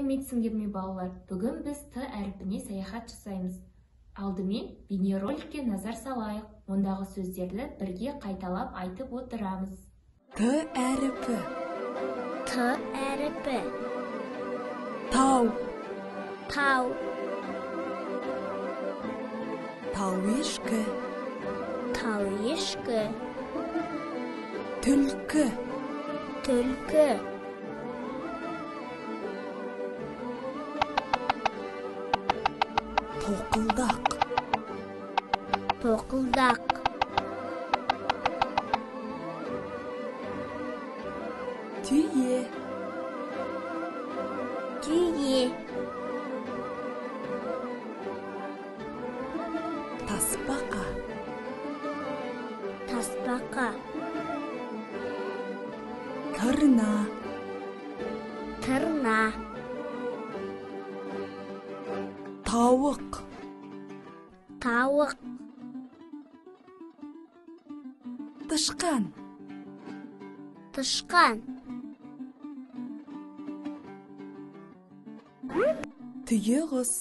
сәлеметсіңдер ме балалар? Бүгін біз Т әріпіне саяхат жасаймыз. Алдымен бейнероликке назар салайық. Ондағы сөздерді бірге қайталап айтып отырамыз. Т әріпі. Т әріпі. Тау. Тау. Тауешкі. Тауешкі. Түлкі. Түлкі. Тоқылдақ. Тоқылдақ. Түйе. Түйе. Тасбақа. Тасбақа. Тырна. Тырна. Тауық. Тауық. Тышқан. Тышқан. Түйеқұс.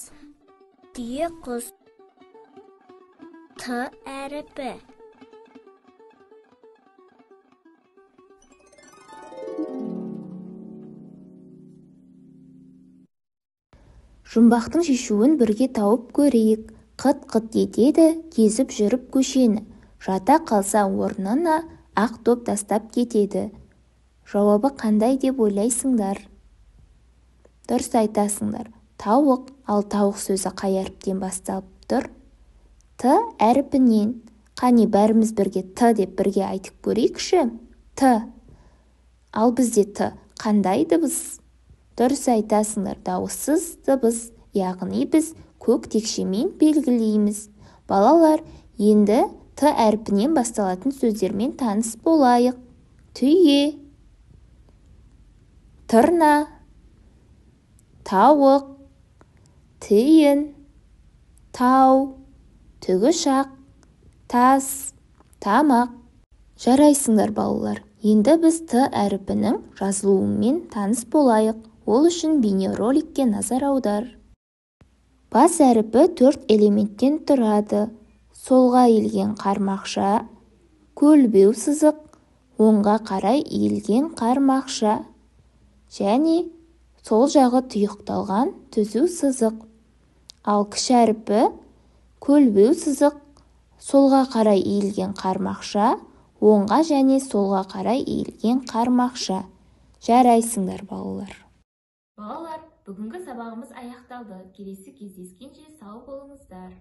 Түйеқұс. Т әріпі. Жұмбақтың шешуін бірге тауып көрейік. Қыт-қыт етеді, кезіп жүріп көшені. Жата қалса орнына ақ доп тастап кетеді. Жауабы қандай деп ойлайсыңдар? Дұрыс айтасыңдар. Тауық, ал тауық сөзі қай әріптен басталып тұр? Т әріпінен. Қане бәріміз бірге Т деп бірге айтып көрейікші. Т. Ал бізде Т қандай дыбыс? Дұрыс айтасыңдар, дауыссыз дыбыс, яғни біз көк текшемен белгілейміз. Балалар, енді Т әріпінен басталатын сөздермен таныс болайық. Түйе, тырна, тауық, тиін, тау, тікұшақ, тас, тамақ. Жарайсыңдар балалар. Енді біз Т әріпінің жазылуымен таныс болайық. Ол үшін бейнероликке назар аудар. Бас әріпі 4 элементтен тұрады. Солға иілген қармақша, көлбеу сызық, оңға қарай иілген қармақша және сол жағы тұйықталған түзу сызық. Ал кіші әріпі көлбеу сызық, солға қарай иілген қармақша, оңға және солға қарай иілген қармақша. Жарайсыңдар балалар. Балалар, бүгінгі сабағымыз аяқталды. Келесі кездескенше сау болыңыздар.